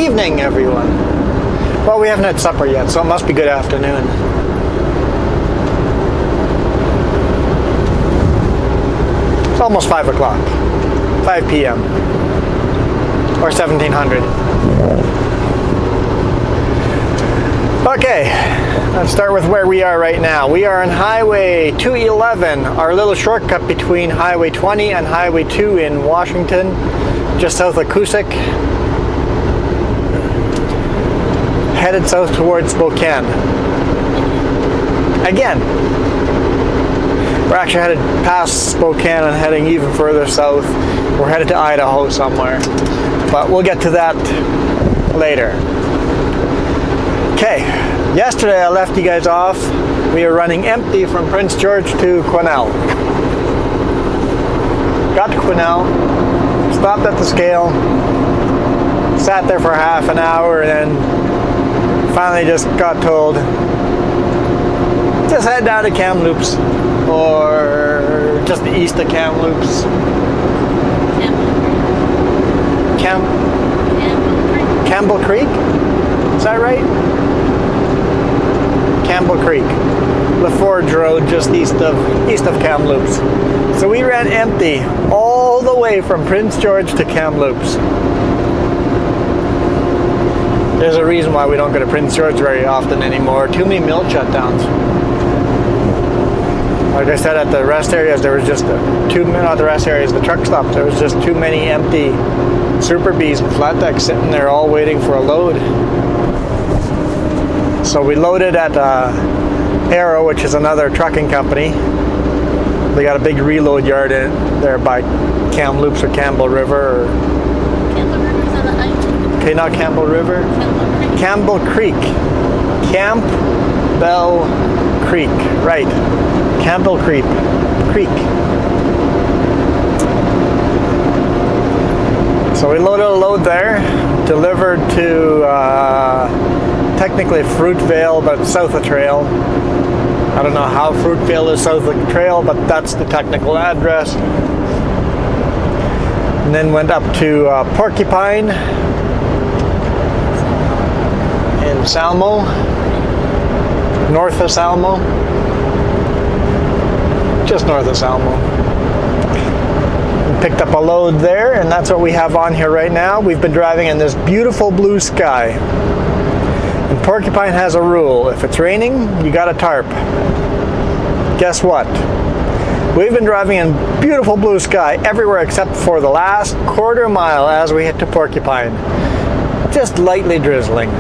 evening, everyone. Well, we haven't had supper yet, so it must be good afternoon. It's almost 5 o'clock. 5 p.m. or 1700. Okay, let's start with where we are right now. We are on Highway 211, our little shortcut between Highway 20 and Highway 2 in Washington, just south of Cusick. Headed south towards Spokane. Again, we're actually headed past Spokane and heading even further south. We're headed to Idaho somewhere, but we'll get to that later. Okay, yesterday I left you guys off. We were running empty from Prince George to Quesnel. Got to Quesnel, stopped at the scale, sat there for half an hour, and then finally just got told, just head down to Kamloops, or just east of Kamloops. Campbell Creek? Is that right? Campbell Creek. LaForge Road, just east of Kamloops. So we ran empty all the way from Prince George to Kamloops. There's a reason why we don't go to Prince George very often anymore. Too many mill shutdowns. Like I said, at the rest areas, there was just the truck stops, there was just too many empty Super Bs and flat decks sitting there all waiting for a load. So we loaded at Arrow, which is another trucking company. They got a big reload yard in there by Kamloops or Campbell River. Or Campbell River's on the island. Okay, not Campbell River. Campbell Creek. Campbell Creek. Right. Campbell Creek. So we loaded a load there, delivered to technically Fruitvale, but south of Trail. I don't know how Fruitvale is south of Trail, but that's the technical address. And then went up to Porcupine in Salmo, north of Salmo, just north of Salmo. Picked up a load there, and that's what we have on here right now. We've been driving in this beautiful blue sky. And Porcupine has a rule: if it's raining, you got a tarp. Guess what? We've been driving in beautiful blue sky everywhere except for the last quarter mile as we hit to Porcupine. Just lightly drizzling.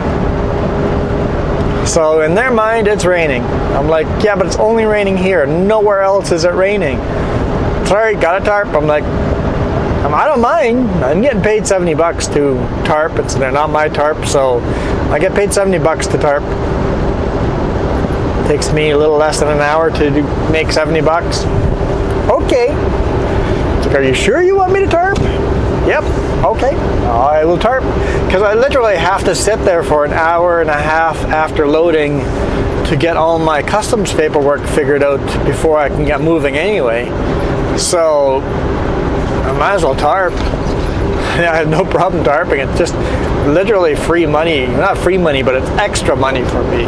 So in their mind, it's raining. I'm like, yeah, but it's only raining here. Nowhere else is it raining. Sorry, got a tarp. I'm like, I don't mind. I'm getting paid 70 bucks to tarp. They're not my tarp, so I get paid 70 bucks to tarp. Takes me a little less than an hour to make 70 bucks. Okay. It's like, are you sure you want me to tarp? Yep. Okay. I will tarp. Because I literally have to sit there for an hour and a half after loading to get all my customs paperwork figured out before I can get moving anyway. So I might as well tarp. I have no problem tarping. It's just literally free money. Not free money, but it's extra money for me.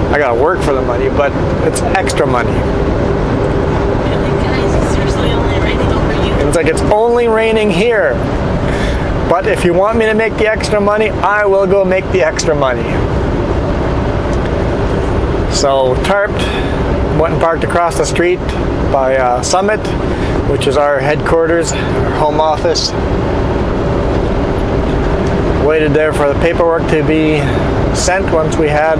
I gotta work for the money, but it's extra money. Guys, it's seriously only raining over you. It's like it's only raining here. But if you want me to make the extra money, I will go make the extra money. So tarped, went and parked across the street by Summit, which is our headquarters, our home office. Waited there for the paperwork to be sent once we had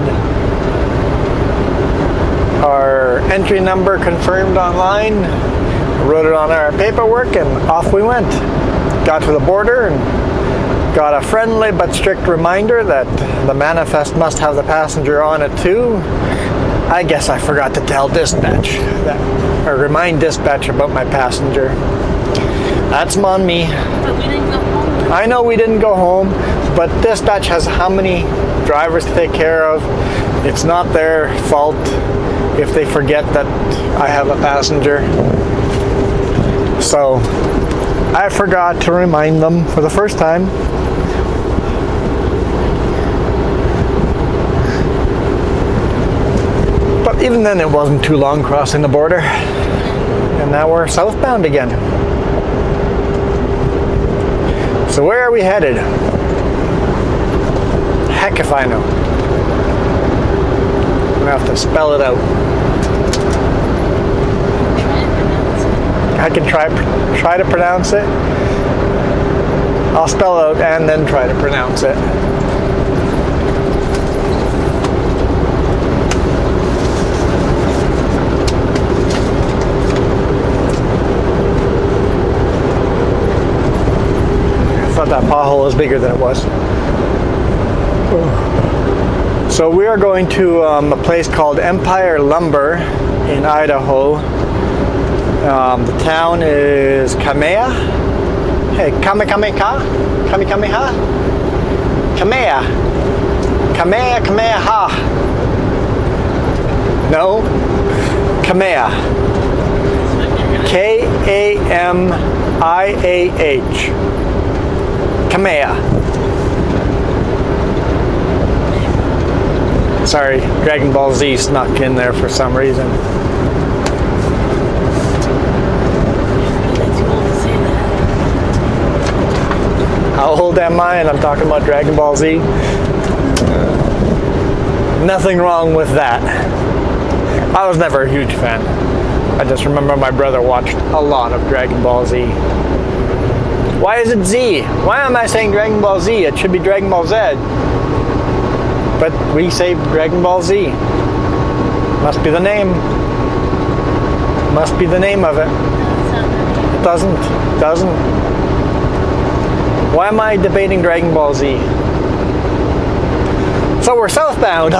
our entry number confirmed online. Wrote it on our paperwork and off we went. Got to the border and got a friendly but strict reminder that the manifest must have the passenger on it too. I guess I forgot to tell dispatch or remind dispatch about my passenger. That's on me. But we didn't go home. I know we didn't go home, but dispatch has how many drivers to take care of. It's not their fault if they forget that I have a passenger. So I forgot to remind them for the first time. Even then, it wasn't too long crossing the border. And now we're southbound again. So where are we headed? Heck if I know. I'm gonna have to spell it out. I can try to pronounce it. I'll spell it out and then try to pronounce it. I thought that pothole was bigger than it was. So we are going to a place called Empire Lumber in Idaho. The town is Kamea. Hey, Kamehameha? Kamehameha? Kamea. Kamehameha. No. Kamea. K-A-M-I-A-H. Kamea. Sorry, Dragon Ball Z snuck in there for some reason. How old am I? And I'm talking about Dragon Ball Z. Nothing wrong with that. I was never a huge fan. I just remember my brother watched a lot of Dragon Ball Z. Why is it Z? Why am I saying Dragon Ball Z? It should be Dragon Ball Z. But we say Dragon Ball Z. Must be the name. Must be the name of it. It doesn't. Why am I debating Dragon Ball Z? So we're southbound,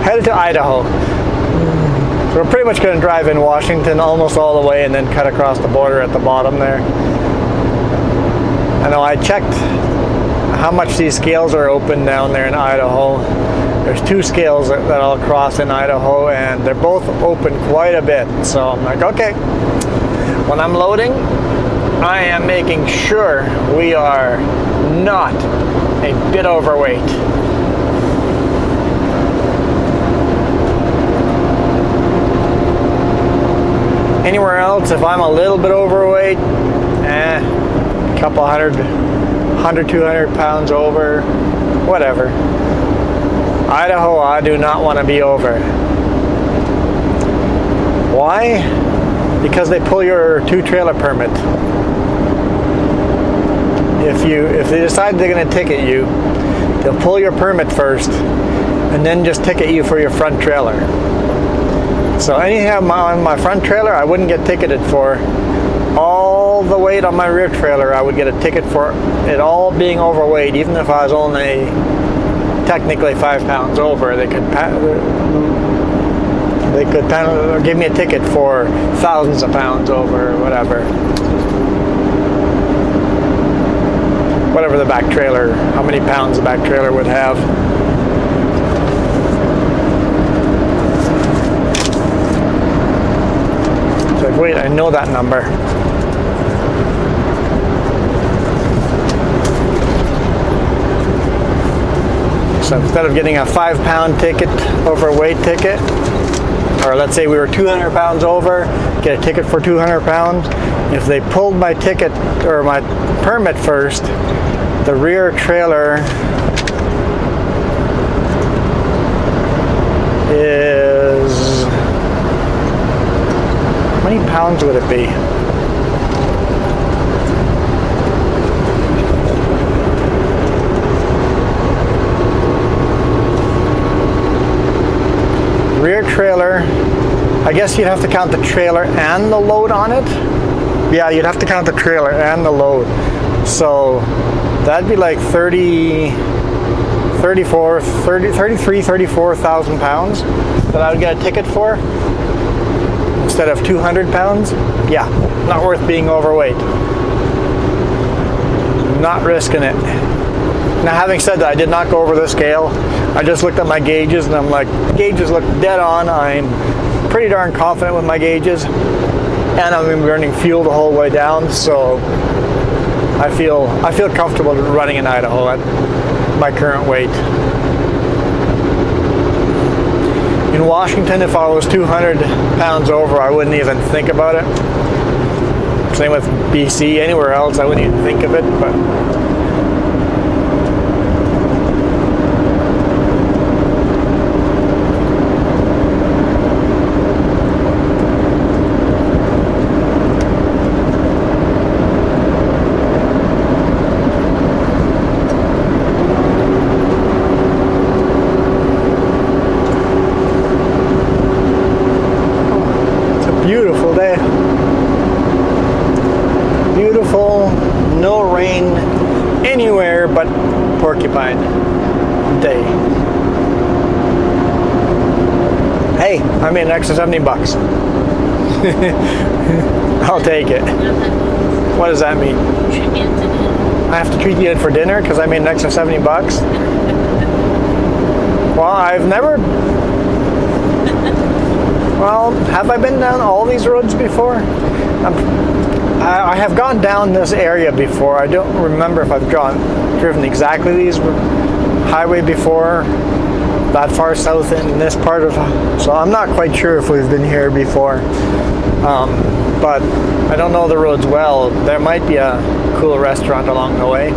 headed to Idaho. So we're pretty much going to drive in Washington almost all the way and then cut across the border at the bottom there. I know I checked how much these scales are open down there in Idaho. There's 2 scales that I'll cross in Idaho, and they're both open quite a bit. So I'm like, okay, when I'm loading, I am making sure we are not a bit overweight. Anywhere else, if I'm a little bit overweight, a couple 100, 200 pounds over, whatever. Idaho, I do not want to be over. Why? Because they pull your 2-trailer permit. If they decide they're going to ticket you, they'll pull your permit first and then just ticket you for your front trailer. So anything on my front trailer, I wouldn't get ticketed for. All the weight on my rear trailer, I would get a ticket for it all being overweight, even if I was only technically 5 pounds over. They could give me a ticket for thousands of pounds over, or whatever. Whatever the back trailer, how many pounds the back trailer would have. It's like, wait, I know that number. So instead of getting a 5-pound ticket, overweight ticket, or let's say we were 200 pounds over, get a ticket for 200 pounds. If they pulled my ticket or my permit first, the rear trailer is, how many pounds would it be? Rear trailer, I guess you'd have to count the trailer and the load on it. Yeah, you'd have to count the trailer and the load. So that'd be like 34,000 pounds that I would get a ticket for instead of 200 pounds. Yeah, not worth being overweight. Not risking it. Now, having said that, I did not go over the scale. I just looked at my gauges and I'm like, gauges look dead on. I'm pretty darn confident with my gauges. And I've been burning fuel the whole way down, so I feel comfortable running in Idaho at my current weight. In Washington, if I was 200 pounds over, I wouldn't even think about it. Same with BC. Anywhere else, I wouldn't even think of it. But beautiful day. Beautiful, no rain anywhere but Porcupine day. Hey, I made an extra 70 bucks. I'll take it. What does that mean? I have to treat you for dinner because I made an extra 70 bucks? Well, I've never... Well, have I been down all these roads before? I have gone down this area before. I don't remember if I've driven exactly these highway before, that far south in this part of... So I'm not quite sure if we've been here before. But I don't know the roads well. There might be a cool restaurant along the way.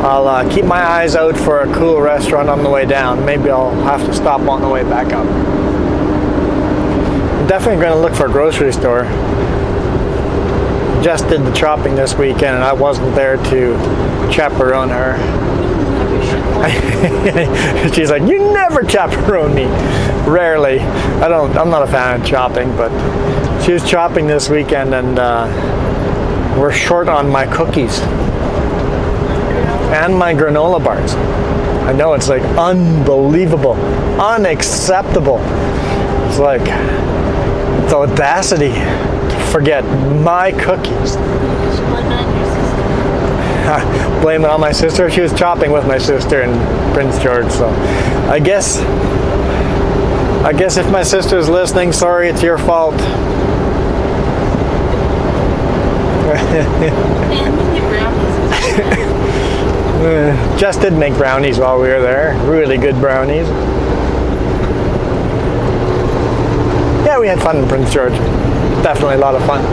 I'll keep my eyes out for a cool restaurant on the way down. Maybe I'll have to stop on the way back up. I'm definitely going to look for a grocery store. Just did the shopping this weekend and I wasn't there to chaperone her. She's like, you never chaperone me. Rarely. I'm not a fan of shopping, but she was shopping this weekend and we're short on my cookies. And my granola bars. I know, it's like unbelievable, unacceptable. It's like the audacity to forget my cookies. Blame it on my sister. She was shopping with my sister in Prince George, so I guess if my sister's listening, sorry, it's your fault. Just did make brownies while we were there. Really good brownies. Yeah, we had fun in Prince George. Definitely a lot of fun.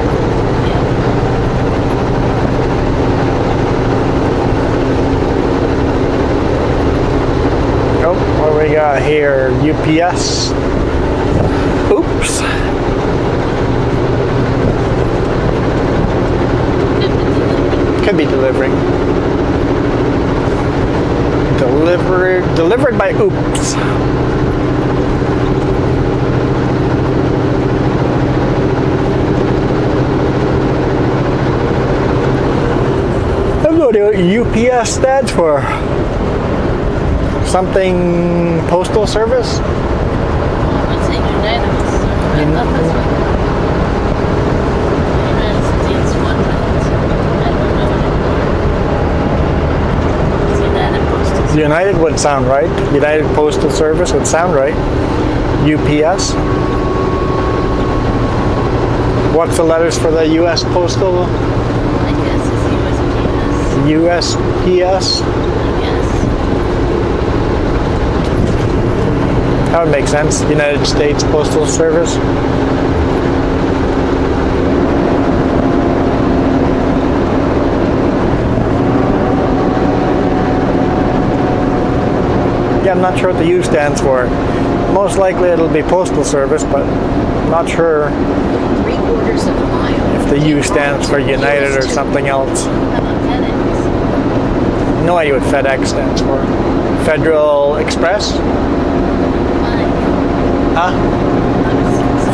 Oh, what do we got here? UPS. Oops. Could be delivering. Delivered by Oops. I don't know what UPS stands for. Something postal service? I'd say United. I thought that's what United States one, but I don't know anymore. It's United Postal Service. United would sound right. United Postal Service would sound right. UPS. What's the letters for the U.S. Postal? I guess it's USPS. USPS? I guess. That would make sense. United States Postal Service. Yeah, I'm not sure what the U stands for. Most likely it'll be Postal Service, but I'm not sure 3/4 of a mile. if the U stands for United or something else. How about FedEx? No idea what FedEx stands for. Federal Express? Huh?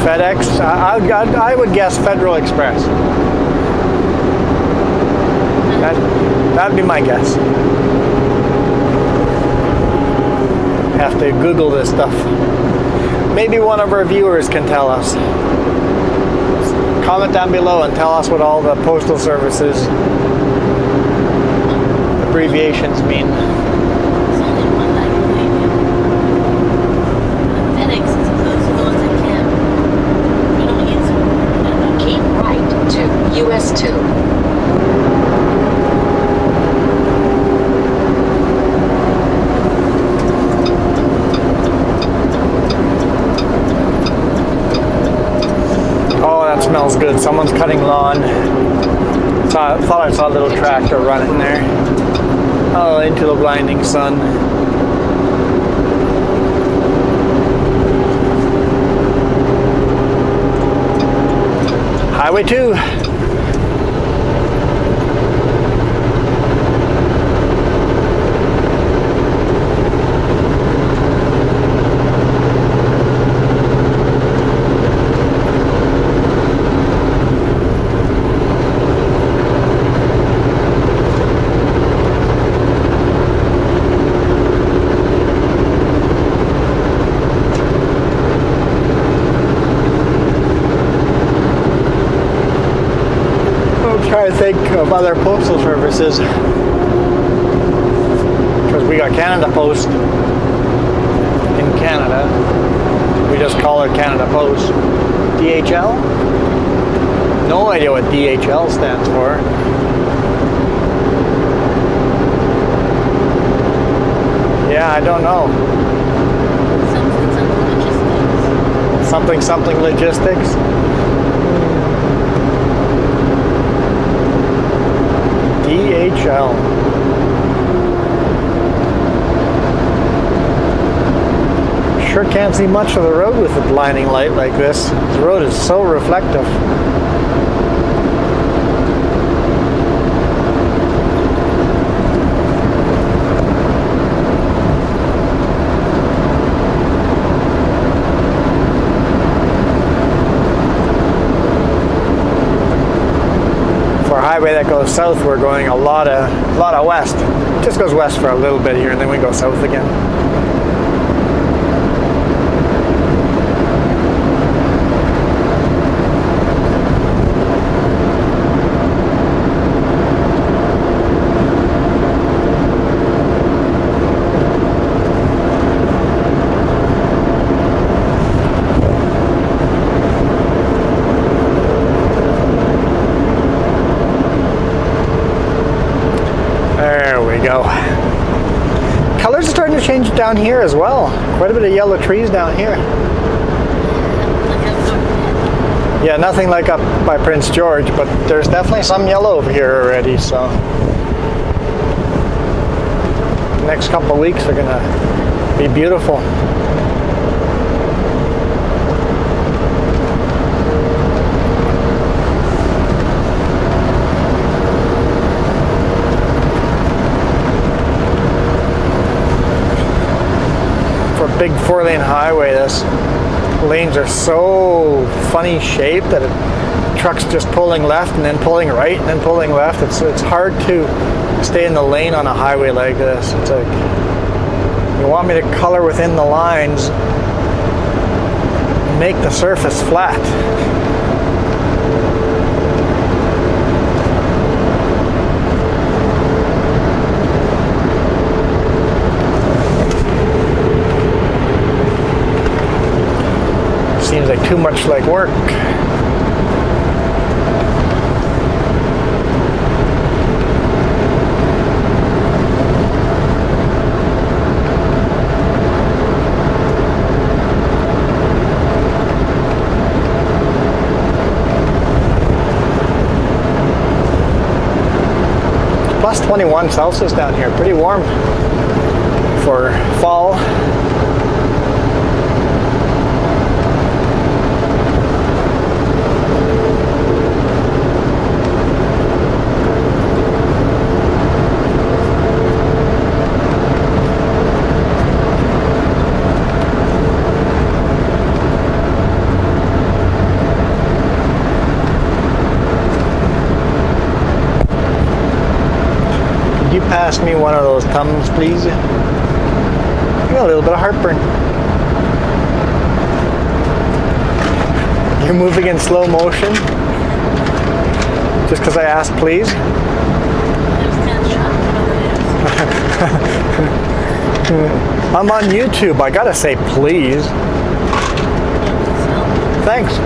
FedEx? I would guess Federal Express. That'd be my guess. Have to Google this stuff. Maybe one of our viewers can tell us. Comment down below and tell us what all the postal services abbreviations mean. There's only one I believe in. FedEx is those ones that can't. We don't use them. Keep right to US 2. good. Someone's cutting lawn. Thought I saw a little tractor running there. Oh, into the blinding sun. Highway 2. Try to think of other postal services, because we got Canada Post in Canada. We just call it Canada Post. DHL? No idea what DHL stands for. Yeah, I don't know. Something logistics. DHL. Sure can't see much of the road with a blinding light like this. The road is so reflective. Highway that goes south, we're going a lot of west. It just goes west for a little bit here, and then we go south again. Colors are starting to change down here as well. Quite a bit of yellow trees down here. Yeah, nothing like up by Prince George, but there's definitely some yellow over here already, so the next couple of weeks are gonna be beautiful. Big 4-lane highway, this lanes are so funny shaped that trucks just pulling left and then pulling right and then pulling left. It's hard to stay in the lane on a highway like this. It's like, you want me to color within the lines, make the surface flat. Seems like too much like work. Plus 21 Celsius down here, pretty warm for fall. Pass me one of those Tums, please. I got a little bit of heartburn. You're moving in slow motion just because I asked, please. I'm on YouTube. I gotta say, please. Thanks.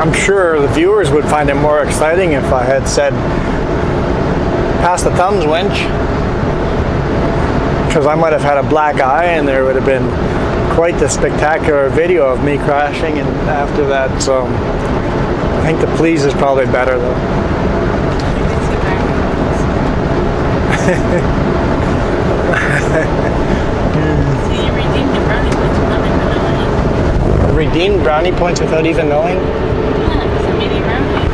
I'm sure the viewers would find it more exciting if I had said, pass the thumbs, winch. Because I might have had a black eye and there would have been quite the spectacular video of me crashing and after that. So I think the please is probably better though. See, you redeemed the brownie points without even knowing. Redeemed brownie points without even knowing? Yeah, it's a mini brownie.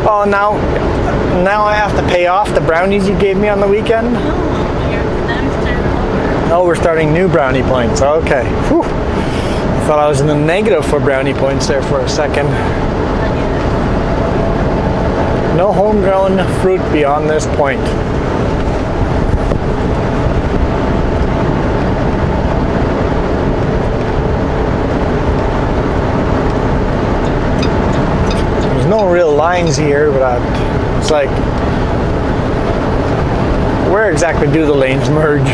Oh, now I have to pay off the brownies you gave me on the weekend? No, now it's starting over. Oh, we're starting new brownie points. Okay. Whew. I thought I was in the negative for brownie points there for a second. Not yet. No homegrown fruit beyond this point. There's no real lines here, but it's like, where exactly do the lanes merge? It's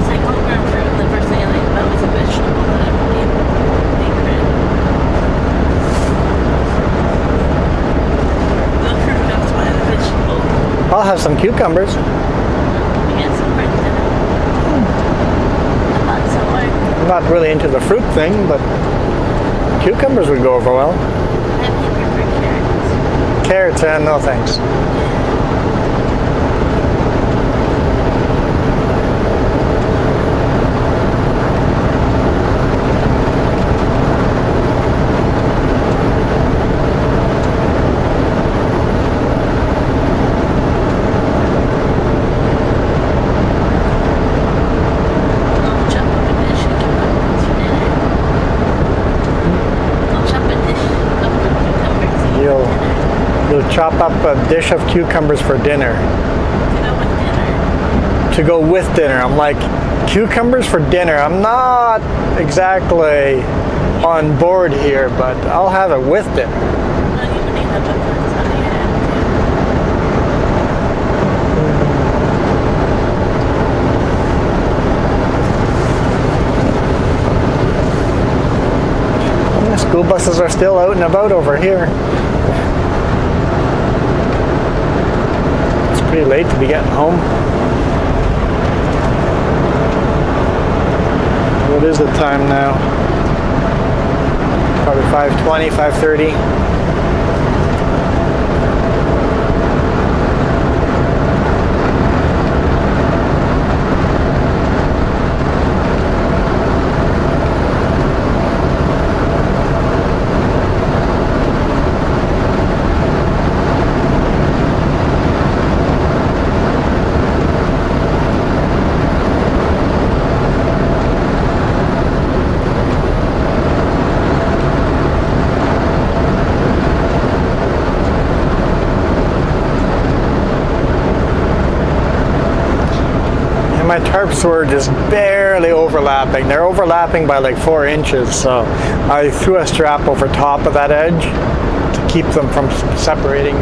like homegrown fruit, and the first thing I think about was a vegetable that I would eat. The fruit goes by the vegetable. I'll have some cucumbers. And some friends in it. I'm not so like, I'm not really into the fruit thing, but cucumbers would go over well. I think you're for carrots. Carrots, no thanks. I'll chop up a dish of cucumbers for dinner. I'll chop a dish of cucumbers for dinner. You'll chop up a dish of cucumbers for dinner. To go with dinner. To go with dinner. I'm like, cucumbers for dinner. I'm not exactly on board here, but I'll have it with dinner. No, you would eat that before it's not even The school buses are still out and about over here. It's pretty late to be getting home. What is the time now? Probably 5:20, 5:30. And my tarps were just barely overlapping. They're overlapping by like 4 inches, so I threw a strap over top of that edge to keep them from splitting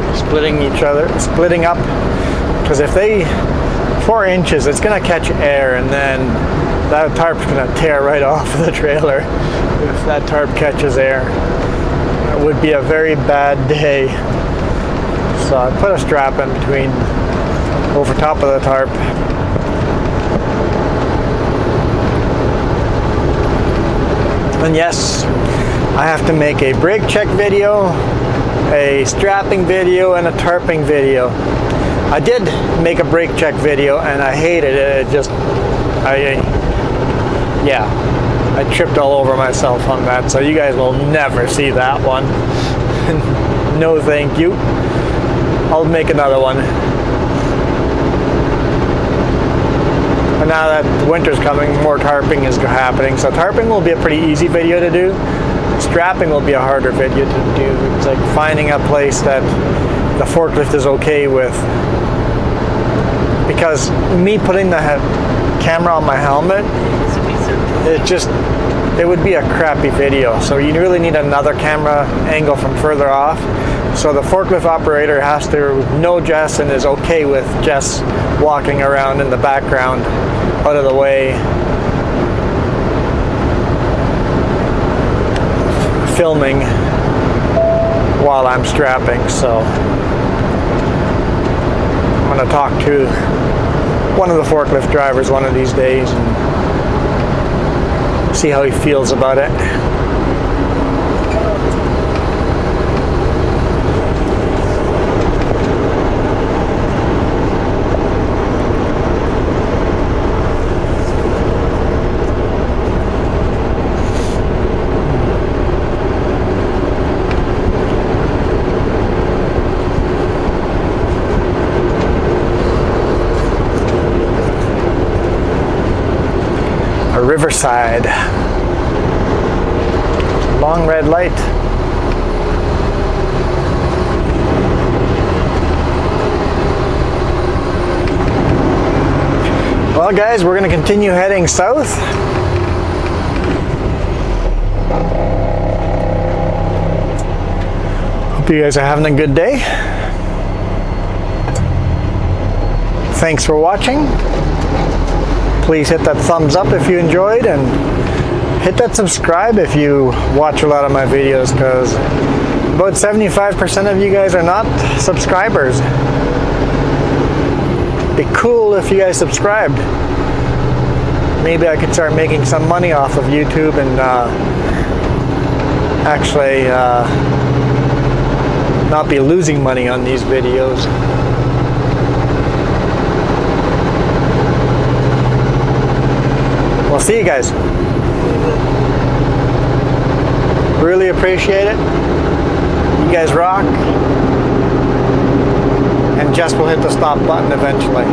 up. Because if they 4 inches, it's gonna catch air, and then that tarp's gonna tear right off the trailer if that tarp catches air. It would be a very bad day. So I put a strap in between, over top of the tarp. And yes, I have to make a brake check video, a strapping video, and a tarping video. I did make a brake check video and I hated it. I tripped all over myself on that, so you guys will never see that one. No thank you. I'll make another one. And now that winter's coming, more tarping is happening. So tarping will be a pretty easy video to do. Strapping will be a harder video to do. It's like finding a place that the forklift is okay with. Because me putting the camera on my helmet, it would be a crappy video. So you really need another camera angle from further off. So the forklift operator has to know Jess and is okay with Jess walking around in the background out of the way, filming while I'm strapping. So I'm going to talk to one of the forklift drivers one of these days and see how he feels about it. Riverside. Long red light. Well, guys, we're going to continue heading south. Hope you guys are having a good day. Thanks for watching. Please hit that thumbs up if you enjoyed, and hit that subscribe if you watch a lot of my videos, because about 75% of you guys are not subscribers. Be cool if you guys subscribed. Maybe I could start making some money off of YouTube and actually not be losing money on these videos. We'll see you guys. Really appreciate it. You guys rock. And Jess will hit the stop button eventually.